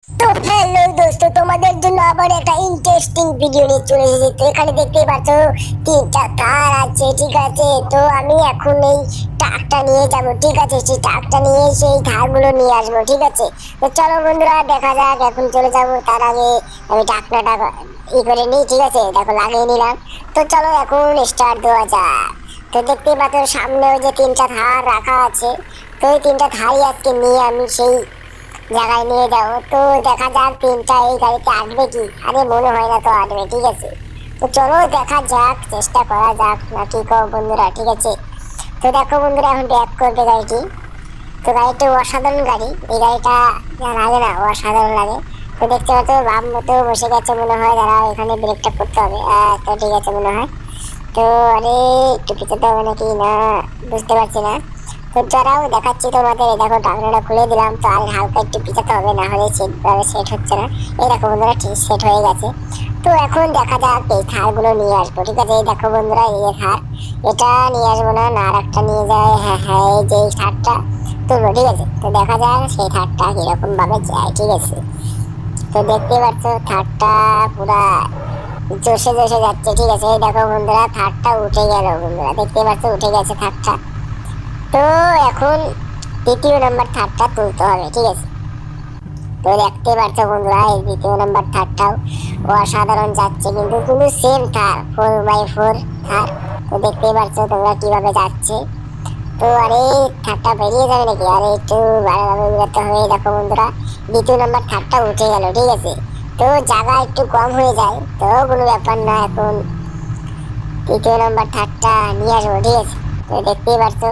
তো হ্যালো দোস্ত, তোমাদের জন্য আবার একটা ইন্টারেস্টিং ভিডিও নিয়ে চলে এসেছি। তো এখানে দেখতেই পাচ্ছ তিনটা কার আছে, ঠিক আছে। তো আমি এখন এই ট্রাকটা নিয়ে যাব, ঠিক আছে। সেই ট্রাকটা নিয়ে সেই ধারগুলো নিয়ে আসবো, ঠিক আছে। তো চলো বন্ধুরা, দেখা যাক। এখন চলে যাব, তার আগে আমি ট্রাকটা করে নিই, ঠিক আছে। দেখো লাগিয়ে নিলাম। তো চলো এখন স্টার্ট দেওয়া যাক। তো দেখতেই পাচ্ছ সামনে ওই যে তিনটা ধার রাখা আছে। তো ওই তিনটা ধারই আজকে নিয়ে আমি সেই জায়গায় নিয়ে যাবো। তো দেখা যাক তিনটা এই গাড়িতে আটবে কি। আরে মনে হয় না তো আটবে, ঠিক আছে। তো চলো দেখা যাক, চেষ্টা করা যাক, না কি কও বন্ধুরা, ঠিক আছে। তো দেখো বন্ধুরা, এখন ব্যাক করবে গাড়িটি। তো গাড়িটা অসাধারণ গাড়ি, এই গাড়িটা যা লাগে না অসাধারণ লাগে। তো দেখতে পাচ্ছ বাম মতো বসে গেছে মনে হয়, দাঁড়া এখানে ব্রেকটা করতে হবে। তো ঠিক আছে মনে হয়। তো আরে একটু পিছাতে হবে নাকি, না বুঝতে পারছি না। তো যারাও দেখাচ্ছি তোমাদের, এই দেখো ঢাকনাটা খুলে দিলাম। তো আর হালকা একটু পিছাতে হবে, না হলে সেট হচ্ছে না। এই দেখো বন্ধুরা, ঠিক সেট হয়ে গেছে। তো এখন দেখা যাক এই থারগুলো নিয়ে আসবো, ঠিক আছে। এই দেখো বন্ধুরা, এই থার, এটা নিয়ে আসবো না, না আর একটা নিয়ে যায়। হ্যাঁ হ্যাঁ, এই যে এই থারটা তুলবো, ঠিক আছে। তো দেখা যাক সেই থারটা কিরকম ভাবে যায়, ঠিক আছে। তো দেখতে পাচ্ছ থারটা পুরা জোশে জোশে যাচ্ছে, ঠিক আছে। এই দেখো বন্ধুরা, থারটা উঠে গেল বন্ধুরা, দেখতে পাচ্ছ উঠে গেছে থারটা। তো এখন দ্বিতীয় নাম্বার থারটা তুলতে হবে, ঠিক আছে। তো দেখতে পাচ্ছ বন্ধুরা, এই দ্বিতীয় নাম্বার থারটাও অসাধারণ যাচ্ছে, কিন্তু সেম থার, 4x4 থার। তো দেখতেই পাচ্ছ তোমরা কিভাবে যাচ্ছে। তো আরে থারটা বেরিয়ে যাবে নাকি, আরে একটু ভালোভাবে উড়াতে হবে। দেখো বন্ধুরা, দ্বিতীয় নাম্বার থারটা উঠে গেল, ঠিক আছে। তো জায়গা একটু কম হয়ে যায়, তো কোনো ব্যাপার না। এখন তৃতীয় নাম্বার থারটা নিয়ে আসবো, ঠিক আছে। তো দেখতেই পাচ্ছ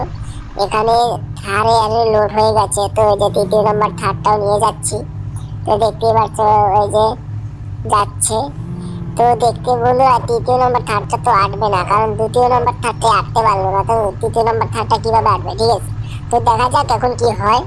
এখানে থারে আরে লোড হয়ে গেছে। তো ওই যে তৃতীয় নাম্বার থারটাও নিয়ে যাচ্ছি। তো দেখতেই পাচ্ছ ওই যে যাচ্ছে। তো দেখতে বন্ধুরা, তৃতীয় নম্বর থার্ডটা তো আটবে না, কারণ দ্বিতীয় নম্বর থার্ডটা আটতে পারলো না। তো তৃতীয় নম্বর থার্ডটা কিভাবে আটবে, ঠিক আছে। তো দেখা যাক এখন কি হয়।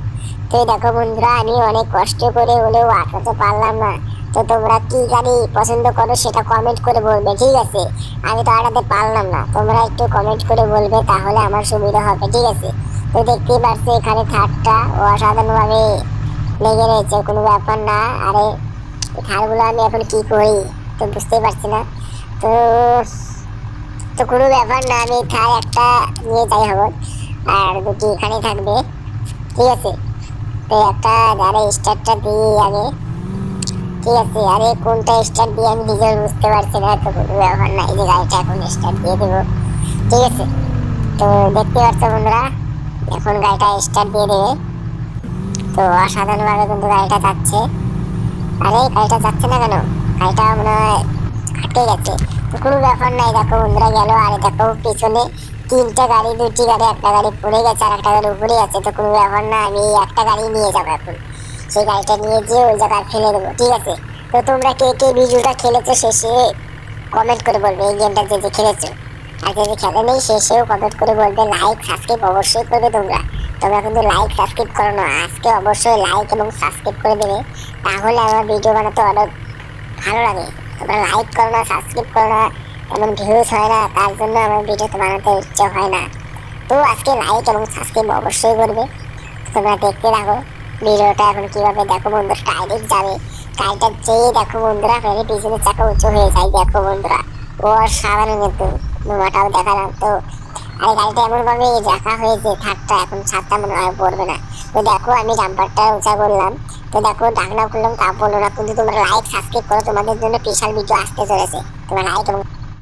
তো এই দেখো বন্ধুরা, আমি অনেক কষ্ট করে হলেও আটকাতে পারলাম না। তো তোমরা কি গাড়ি পছন্দ করো সেটা কমেন্ট করে বলবে, ঠিক আছে। আমি তো আটাতে পারলাম না, তোমরা একটু কমেন্ট করে বলবে, তাহলে আমার সুবিধা হবে, ঠিক আছে। তো দেখতেই পাচ্ছি এখানে থার্ডটা অসাধারণভাবে লেগে রয়েছে, কোনো ব্যাপার না। আরে থারগুলো আমি এখন কি করি তো বুঝতেই পারছি না। তো তো কোনো ব্যাপার না, আমি থার একটা নিয়ে যাই হব, আর দুটি এখানেই থাকবে, ঠিক আছে। তো একটা গাড়ি স্টার্টটা দিই আগে, ঠিক আছে। আরে কোনটা স্টার্ট দিয়ে আমি নিজেও বুঝতে পারছি না। তো কোনো ব্যাপার না, এই যে গাড়িটা এখন স্টার্ট দিয়ে দেবো, ঠিক আছে। তো দেখতে পাচ্ছ বন্ধুরা, এখন গাড়িটা স্টার্ট দিয়ে দেবে। তো অসাধারণভাবে কিন্তু গাড়িটা যাচ্ছে। আরে গাড়িটা যাচ্ছে না কেন, গাড়িটা মনে হয় আটকে গেছে। তো কোনো ব্যাপার নাই, দেখো বন্ধুরা গেল। আর দেখো পিছনে তিনটা গাড়ি, দুটি গাড়ি, একটা গাড়ি পড়ে গেছে আর একটা গাড়ি উপরে আছে। তো কোনো ব্যাপার না, আমি একটা গাড়ি নিয়ে যাবো এখন। সেই গাড়িটা নিয়ে যেয়ে ওই জায়গায় ফেলে দেবো, ঠিক আছে। তো তোমরা কে কে ভিডিওটা খেলেছো শেষে কমেন্ট করে বলবে, এই গেমটা যে যে খেলেছো। আর যে যে খেলে নেই শেষেও কমেন্ট করে বলবে। লাইক সাবস্ক্রাইব অবশ্যই করবে তোমরা। তোমরা কিন্তু লাইক সাবস্ক্রাইব করো না, আজকে অবশ্যই লাইক এবং সাবস্ক্রাইব করে দেবে, তাহলে আমার ভিডিও বানাতে অনেক ভালো লাগে। তোমরা লাইক করো না, সাবস্ক্রাইব করো না, তেমন ভিউজ হয় না, তার জন্য আমার ভিডিওতে বানাতে ইচ্ছে হয় না। তো আজকে লাইক এবং সাবস্ক্রাইব অবশ্যই করবে। তোমরা দেখতে থাকো ভিডিওটা। এখন কিভাবে দেখো বন্ধুরা, ডাইরেক্ট যাবে, গাড়িটা যেই দেখো বন্ধুরা ফেলে পিছনের চাকা উঁচু হয়ে যায়, দেখো বন্ধুরা ও সাধারণ কিন্তু নোমাটাও দেখালাম। তো আর গাড়িটা এমন ভাবে রাখা হয়েছে থাকটা, এখন ছাদটা মনে হয় পড়বে না। তো দেখো আমি ডাম্পারটা উঁচা করলাম। তো দেখো ঢাকনা খুললাম, তা বললো না, কিন্তু তোমরা লাইক সাবস্ক্রাইব করো, তোমাদের জন্য স্পেশাল ভিডিও আসতে চলেছে। তোমরা লাইক এবং